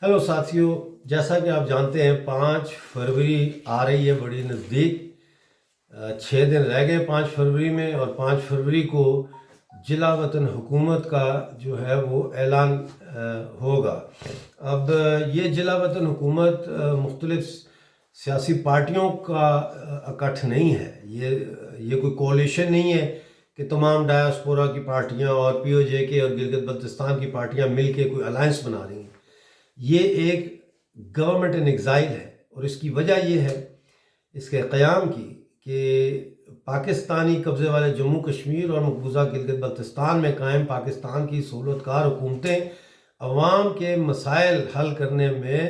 Hello ساتھیوں، جیسا کہ آپ جانتے ہیں 5 فروری آ رہی ہے بڑی نزدیک۔ 6 دن رہ گئے 5 فروری میں، اور 5 فروری کو جلا وطن حکومت کا جو ہے وہ اعلان ہوگا۔ اب یہ جلا وطن حکومت مختلف سیاسی پارٹیوں کا اکٹھ نہیں ہے، یہ کوئی کولیشن نہیں ہے کہ تمام ڈایاسپورا کی پارٹیاں اور پی او جے کے اور گلگت بلتستان کی پارٹیاں مل کے کوئی الائنس بنا رہی ہیں۔ یہ ایک گورنمنٹ ان ایگزائل ہے، اور اس کی وجہ یہ ہے اس کے قیام کی کہ پاکستانی قبضے والے جموں کشمیر اور مقبوضہ گلگت بلتستان میں قائم پاکستان کی سہولت کار حکومتیں عوام کے مسائل حل کرنے میں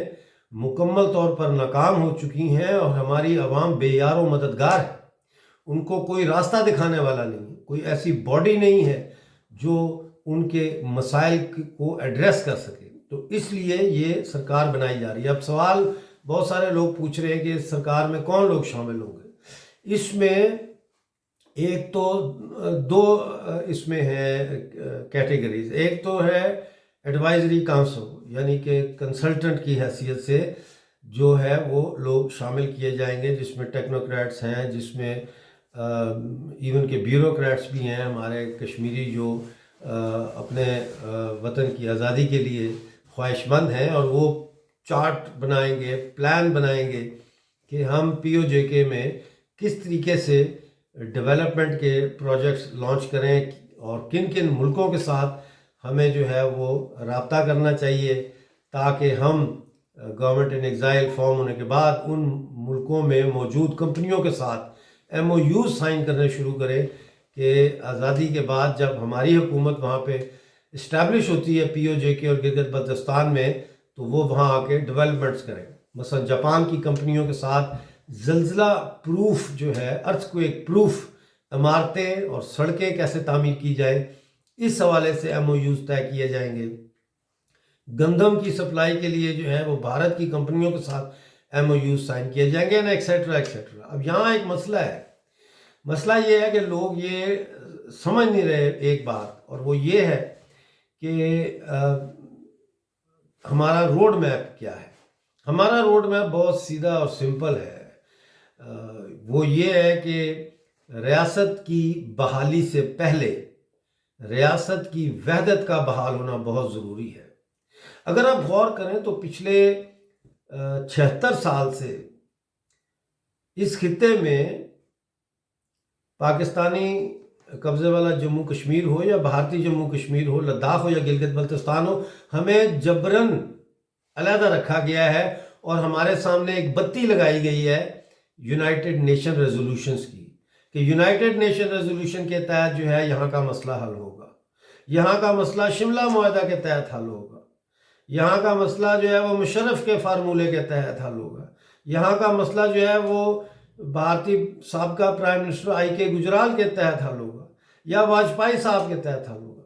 مکمل طور پر ناکام ہو چکی ہیں، اور ہماری عوام بے یار و مددگار ہے۔ ان کو کوئی راستہ دکھانے والا نہیں، کوئی ایسی باڈی نہیں ہے جو ان کے مسائل کو ایڈریس کر سکے۔ تو اس لیے یہ سرکار بنائی جا رہی ہے۔ اب سوال بہت سارے لوگ پوچھ رہے ہیں کہ اس سرکار میں کون لوگ شامل ہوں گے۔ اس میں ایک تو دو اس میں ہے کیٹیگریز۔ ایک تو ہے ایڈوائزری کونسل، یعنی کہ کنسلٹنٹ کی حیثیت سے جو ہے وہ لوگ شامل کیے جائیں گے، جس میں ٹیکنوکریٹس ہیں، جس میں ایون کہ بیوروکریٹس بھی ہیں ہمارے کشمیری، جو اپنے وطن کی آزادی کے لیے خواہش مند ہیں، اور وہ چارٹ بنائیں گے، پلان بنائیں گے کہ ہم پی او جے کے میں کس طریقے سے ڈیولپمنٹ کے پروجیکٹس لانچ کریں، اور کن کن ملکوں کے ساتھ ہمیں جو ہے وہ رابطہ کرنا چاہیے، تاکہ ہم گورنمنٹ ان ایگزائل فارم ہونے کے بعد ان ملکوں میں موجود کمپنیوں کے ساتھ ایم او یوز سائن کرنے شروع کریں کہ آزادی کے بعد جب ہماری حکومت وہاں پہ اسٹیبلش ہوتی ہے پی او جے کے اور گلگت بلتستان میں، تو وہ وہاں آ کے ڈیولپمنٹس کریں۔ مثلا جاپان کی کمپنیوں کے ساتھ زلزلہ پروف جو ہے، ارتھ کویک پروف عمارتیں اور سڑکیں کیسے تعمیر کی جائیں، اس حوالے سے ایم او یوز طے کیے جائیں گے۔ گندم کی سپلائی کے لیے جو ہے وہ بھارت کی کمپنیوں کے ساتھ ایم او یوز سائن کیے جائیں گے، ایکسیٹرا ایکسیٹرا۔ اب یہاں ایک مسئلہ ہے، مسئلہ یہ ہے کہ لوگ یہ سمجھ نہیں رہے ایک بات، اور وہ یہ ہے کہ ہمارا روڈ میپ کیا ہے۔ ہمارا روڈ میپ بہت سیدھا اور سمپل ہے۔ وہ یہ ہے کہ ریاست کی بحالی سے پہلے ریاست کی وحدت کا بحال ہونا بہت ضروری ہے۔ اگر آپ غور کریں تو پچھلے 76 سال سے اس خطے میں پاکستانی قبضے والا جموں کشمیر ہو یا بھارتی جموں کشمیر ہو، لداخ ہو یا گلگت بلتستان ہو، ہمیں جبراً علیحدہ رکھا گیا ہے، اور ہمارے سامنے ایک بتی لگائی گئی ہے یونائٹڈ نیشن ریزولوشنز کی، کہ یونائٹڈ نیشن ریزولوشن کے تحت جو ہے یہاں کا مسئلہ حل ہوگا، یہاں کا مسئلہ شملہ معاہدہ کے تحت حل ہوگا، یہاں کا مسئلہ جو ہے وہ مشرف کے فارمولے کے تحت حل ہوگا، یہاں کا مسئلہ جو ہے وہ بھارتی سابقہ پرائم منسٹر آئی کے گجرال کے تحت حل ہوگا، یا واجپئی صاحب کے تحت حل ہوگا۔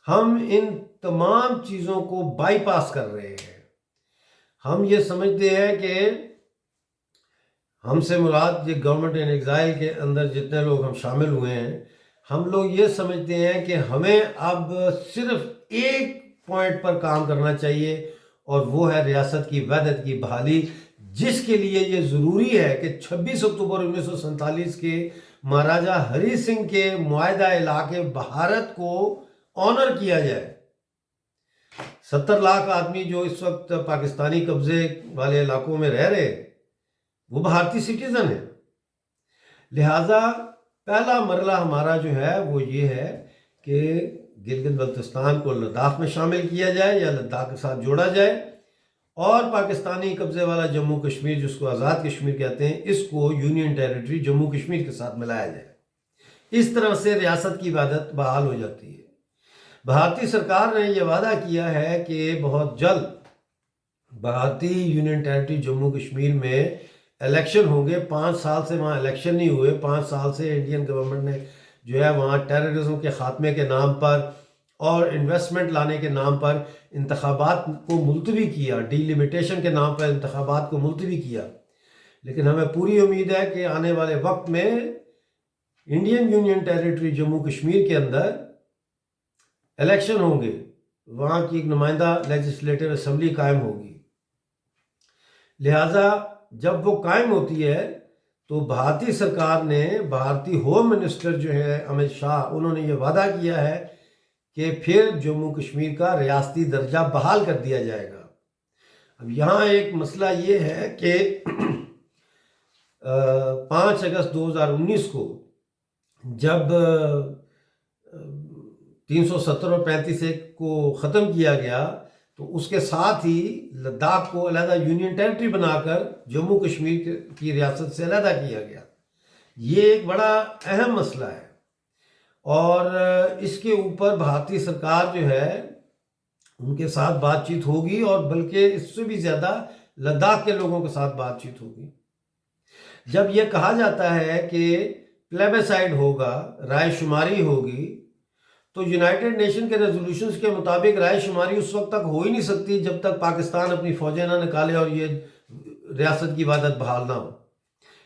ہم ان تمام چیزوں کو بائی پاس کر رہے ہیں۔ ہم یہ سمجھتے ہیں کہ ہم سے مراد یہ گورنمنٹ ان ایگزائل کے اندر جتنے لوگ ہم شامل ہوئے ہیں، ہم لوگ یہ سمجھتے ہیں کہ ہمیں اب صرف ایک پوائنٹ پر کام کرنا چاہیے، اور وہ ہے ریاست کی وحدت کی بحالی، جس کے لیے یہ ضروری ہے کہ 26 اکتوبر 1947 کے مہاراجہ ہری سنگھ کے معاہدہ علاقے بھارت کو آنر کیا جائے۔ 70 لاکھ آدمی جو اس وقت پاکستانی قبضے والے علاقوں میں رہ رہے ہیں، وہ بھارتی سٹیزن ہیں۔ لہٰذا پہلا مرحلہ ہمارا جو ہے وہ یہ ہے کہ گلگت بلتستان کو لداخ میں شامل کیا جائے یا لداخ کے ساتھ جوڑا جائے، اور پاکستانی قبضے والا جموں کشمیر، جس کو آزاد کشمیر کہتے ہیں، اس کو یونین ٹیریٹری جموں کشمیر کے ساتھ ملایا جائے۔ اس طرح سے ریاست کی وحدت بحال ہو جاتی ہے۔ بھارتی سرکار نے یہ وعدہ کیا ہے کہ بہت جلد بھارتی یونین ٹیریٹری جموں کشمیر میں الیکشن ہوں گے۔ 5 سال سے وہاں الیکشن نہیں ہوئے۔ 5 سال سے انڈین گورنمنٹ نے جو ہے وہاں ٹیررزم کے خاتمے کے نام پر اور انویسٹمنٹ لانے کے نام پر انتخابات کو ملتوی کیا، ڈی لیمیٹیشن کے نام پر انتخابات کو ملتوی کیا۔ لیکن ہمیں پوری امید ہے کہ آنے والے وقت میں Indian union territory Jammu Kashmir کے اندر الیکشن ہوں گے، وہاں کی ایک نمائندہ لیجسلیٹو اسمبلی قائم ہوگی۔ لہٰذا جب وہ قائم ہوتی ہے تو بھارتی سرکار نے، بھارتی ہوم منسٹر جو ہے امت شاہ، انہوں نے یہ وعدہ کیا ہے کہ پھر جموں کشمیر کا ریاستی درجہ بحال کر دیا جائے گا۔ اب یہاں ایک مسئلہ یہ ہے کہ 5 اگست 2019 کو جب 370 اور 35 کو ختم کیا گیا تو اس کے ساتھ ہی لداخ کو علیحدہ یونین ٹیریٹری بنا کر جموں کشمیر کی ریاست سے علیحدہ کیا گیا۔ یہ ایک بڑا اہم مسئلہ ہے اور اس کے اوپر بھارتی سرکار جو ہے ان کے ساتھ بات چیت ہوگی، اور بلکہ اس سے بھی زیادہ لداخ کے لوگوں کے ساتھ بات چیت ہوگی۔ جب یہ کہا جاتا ہے کہ پلیبیسائڈ ہوگا، رائے شماری ہوگی، تو یونائٹڈ نیشن کے ریزولوشنز کے مطابق رائے شماری اس وقت تک ہو ہی نہیں سکتی جب تک پاکستان اپنی فوجیں نہ نکالے اور یہ ریاست کی وحدت بحال نہ ہو۔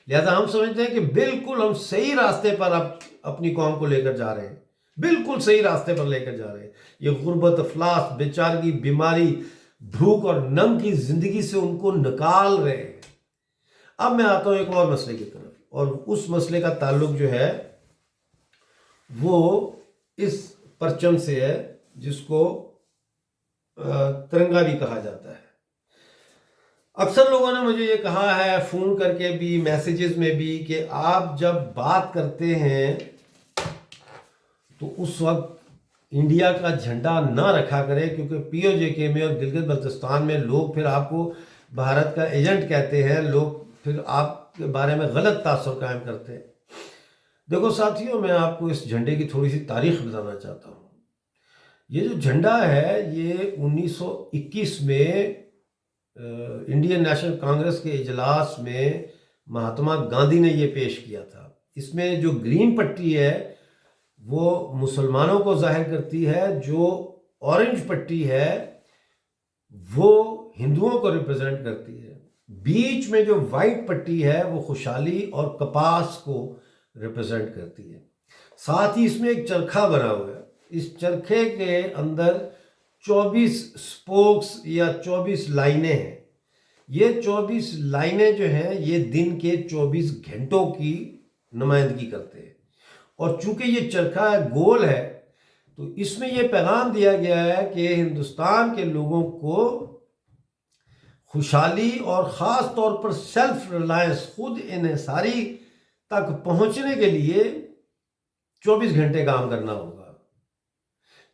لہذا ہم سمجھتے ہیں کہ بالکل ہم صحیح راستے پر اب اپنی قوم کو لے کر جا رہے ہیں، بالکل صحیح راستے پر لے کر جا رہے ہیں۔ یہ غربت، افلاس، بیچارگی، بیماری، بھوک اور ننگ کی زندگی سے ان کو نکال رہے ہیں۔ اب میں آتا ہوں ایک اور مسئلے کی طرف، اور اس مسئلے کا تعلق جو ہے وہ اس پرچم سے ہے جس کو ترنگا بھی کہا جاتا ہے۔ اکثر لوگوں نے مجھے یہ کہا ہے فون کر کے بھی، میسیجز میں بھی، کہ آپ جب بات کرتے ہیں تو اس وقت انڈیا کا جھنڈا نہ رکھا کرے، کیونکہ پی او جے کے میں اور گلگت بلتستان میں لوگ پھر آپ کو بھارت کا ایجنٹ کہتے ہیں، لوگ پھر آپ کے بارے میں غلط تاثر قائم کرتے ہیں۔ دیکھو ساتھیوں، میں آپ کو اس جھنڈے کی تھوڑی سی تاریخ بتانا چاہتا ہوں۔ یہ جو جھنڈا ہے یہ 1921 میں انڈین نیشنل کانگریس کے اجلاس میں مہاتما گاندھی نے یہ پیش کیا تھا۔ اس میں جو گرین پٹی ہے وہ مسلمانوں کو ظاہر کرتی ہے، جو اورنج پٹی ہے وہ ہندوؤں کو ریپرزینٹ کرتی ہے، بیچ میں جو وائٹ پٹی ہے وہ خوشحالی اور کپاس کو ریپرزینٹ کرتی ہے۔ ساتھ ہی اس میں ایک چرخہ بنا ہوا ہے، اس چرخے کے اندر 24 سپوکس یا 24 لائنیں ہیں۔ یہ 24 لائنیں جو ہیں یہ دن کے 24 گھنٹوں کی نمائندگی کرتے ہیں، اور چونکہ یہ چرخہ گول ہے تو اس میں یہ پیغام دیا گیا ہے کہ ہندوستان کے لوگوں کو خوشحالی اور خاص طور پر سیلف ریلائنس، خود انحصاری تک پہنچنے کے لیے 24 گھنٹے کام کرنا ہوگا۔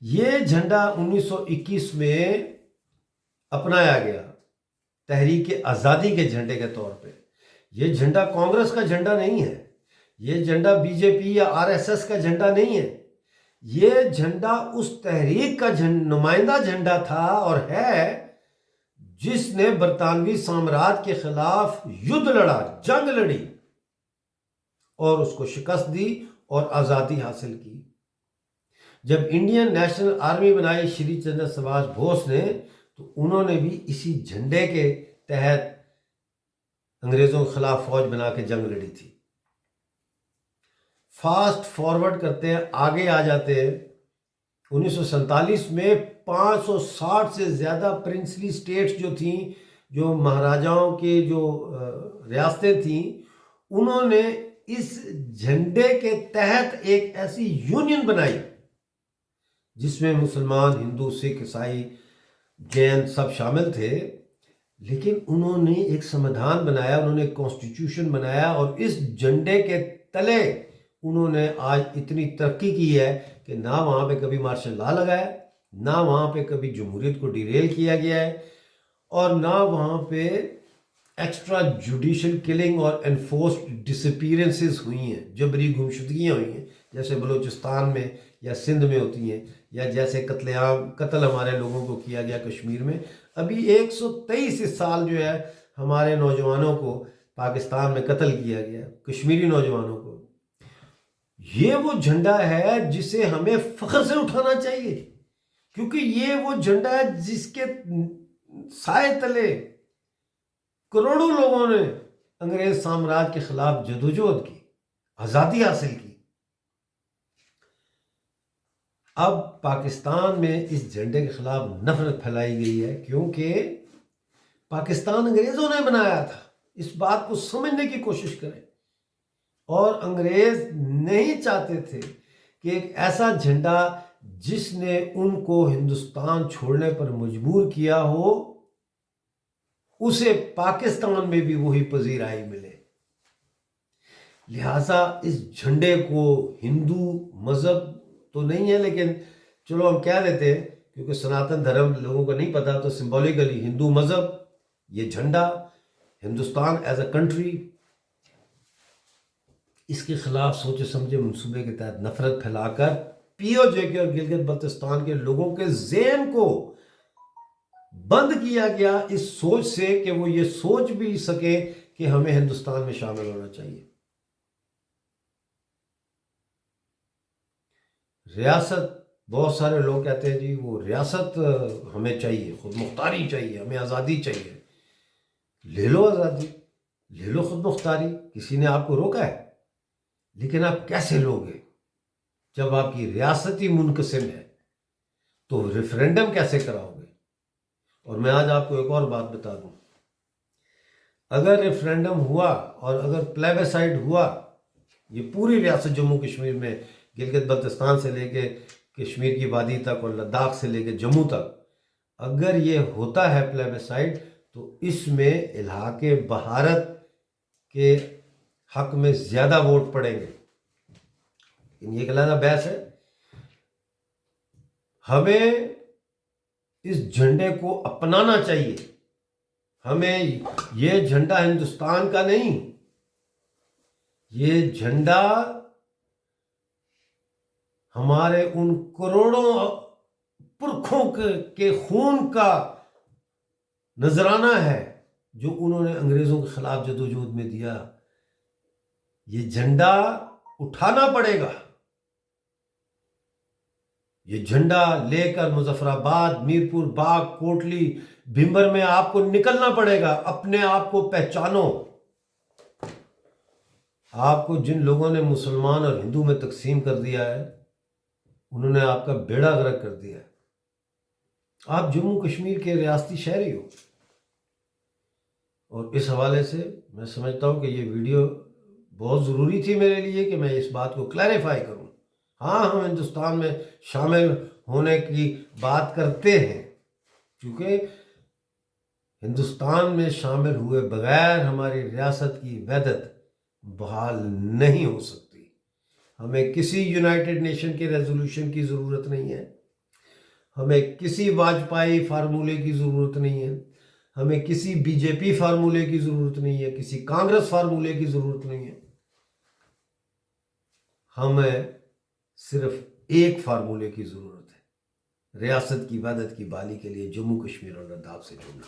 یہ جھنڈا 1921 میں اپنایا گیا تحریک آزادی کے جھنڈے کے طور پہ۔ یہ جھنڈا کانگریس کا جھنڈا نہیں ہے، یہ جھنڈا بی جے پی یا آر ایس ایس کا جھنڈا نہیں ہے، یہ جھنڈا اس تحریک کا نمائندہ جھنڈا تھا اور ہے جس نے برطانوی سامراج کے خلاف یدھ لڑا، جنگ لڑی اور اس کو شکست دی اور آزادی حاصل کی۔ جب انڈین نیشنل آرمی بنائی شری چندر سبھاش بوس نے تو انہوں نے بھی اسی جھنڈے کے تحت انگریزوں کے خلاف فوج بنا کے جنگ لڑی تھی۔ فاسٹ فارورڈ کرتے ہیں، آگے آ جاتے ہیں 1947 میں 560 سے زیادہ پرنسلی سٹیٹس جو تھیں، جو مہاراجاؤں کے جو ریاستیں تھیں، انہوں نے اس جھنڈے کے تحت ایک ایسی یونین بنائی جس میں مسلمان، ہندو، سکھ، عیسائی، جین سب شامل تھے، لیکن انہوں نے ایک سمودھان بنایا، انہوں نے ایک کانسٹیٹیوشن بنایا، اور اس جھنڈے کے تلے انہوں نے آج اتنی ترقی کی ہے کہ نہ وہاں پہ کبھی مارشل لا لگا ہے، نہ وہاں پہ کبھی جمہوریت کو ڈیریل کیا گیا ہے، اور نہ وہاں پہ ایکسٹرا جوڈیشل کلنگ اور انفورسڈ ڈسپیرنسز ہوئی ہیں، جبری گمشدگیاں ہوئی ہیں جیسے بلوچستان میں یا سندھ میں ہوتی ہیں، یا جیسے قتل ہمارے لوگوں کو کیا گیا کشمیر میں۔ ابھی 123 سال جو ہے ہمارے نوجوانوں کو پاکستان میں قتل کیا گیا، کشمیری نوجوانوں کو۔ یہ وہ جھنڈا ہے جسے ہمیں فخر سے اٹھانا چاہیے، کیونکہ یہ وہ جھنڈا ہے جس کے سائے تلے کروڑوں لوگوں نے انگریز سامراج کے خلاف جدوجہد کی، آزادی حاصل کی۔ اب پاکستان میں اس جھنڈے کے خلاف نفرت پھیلائی گئی ہے، کیونکہ پاکستان انگریزوں نے بنایا تھا۔ اس بات کو سمجھنے کی کوشش کریں، اور انگریز نہیں چاہتے تھے کہ ایک ایسا جھنڈا جس نے ان کو ہندوستان چھوڑنے پر مجبور کیا ہو، اسے پاکستان میں بھی وہی پذیرائی ملے۔ لہٰذا اس جھنڈے کو ہندو مذہب تو نہیں ہے، لیکن چلو ہم کہہ دیتے ہیں کیونکہ سناتن دھرم لوگوں کو نہیں پتا، تو سمبولیکلی ہندو مذہب، یہ جھنڈا، ہندوستان ایز اے کنٹری، اس کے خلاف سوچے سمجھے منصوبے کے تحت نفرت پھیلا کر پی او جے کے اور گلگت بلتستان کے لوگوں کے ذہن کو بند کیا گیا اس سوچ سے کہ وہ یہ سوچ بھی سکے کہ ہمیں ہندوستان میں شامل ہونا چاہیے۔ ریاست، بہت سارے لوگ کہتے ہیں جی وہ ریاست ہمیں چاہیے، خود مختاری چاہیے، ہمیں آزادی چاہیے۔ لے لو آزادی، لے لو خود مختاری، کسی نے آپ کو روکا ہے، لیکن آپ کیسے لوگے جب آپ کی ریاستی منقسم ہے؟ تو ریفرینڈم کیسے کراؤ گے؟ اور میں آج آپ کو ایک اور بات بتا دوں، اگر ریفرینڈم ہوا اور اگر پلیبیسائٹ ہوا، یہ پوری ریاست جموں کشمیر میں گلگت بلتستان سے لے کے کشمیر کی وادی تک اور لداخ سے لے کے جموں تک، اگر یہ ہوتا ہے پلیبیسائٹ، تو اس میں الحاق بھارت کے حق میں زیادہ ووٹ پڑیں گے۔ یہ ایک علیحدہ بحث ہے۔ ہمیں اس جھنڈے کو اپنانا چاہیے۔ ہمیں یہ جھنڈا ہندوستان کا نہیں، یہ جھنڈا ہمارے ان کروڑوں پرکھوں کے خون کا نذرانہ ہے جو انہوں نے انگریزوں کے خلاف جدوجہد میں دیا۔ یہ جھنڈا اٹھانا پڑے گا، یہ جھنڈا لے کر مظفر آباد، میرپور باغ، کوٹلی، بھمبر میں آپ کو نکلنا پڑے گا۔ اپنے آپ کو پہچانو۔ آپ کو جن لوگوں نے مسلمان اور ہندو میں تقسیم کر دیا ہے، انہوں نے آپ کا بیڑا غرق کر دیا ہے۔ آپ جموں کشمیر کے ریاستی شہری ہو، اور اس حوالے سے میں سمجھتا ہوں کہ یہ ویڈیو بہت ضروری تھی میرے لیے کہ میں اس بات کو کلیریفائی کروں۔ ہاں، ہم ہندوستان میں شامل ہونے کی بات کرتے ہیں، کیونکہ ہندوستان میں شامل ہوئے بغیر ہماری ریاست کی وحدت بحال نہیں ہو سکتی۔ ہمیں کسی یونائٹڈ نیشن کے ریزولوشن کی ضرورت نہیں ہے، ہمیں کسی واجپائی فارمولے کی ضرورت نہیں ہے، ہمیں کسی بی جے پی فارمولے کی ضرورت نہیں ہے، کسی کانگریس فارمولے کی ضرورت نہیں ہے۔ ہمیں صرف ایک فارمولے کی ضرورت ہے، ریاست کی وحدت کی بحالی کے لیے جموں کشمیر اور لداخ سے جڑنا۔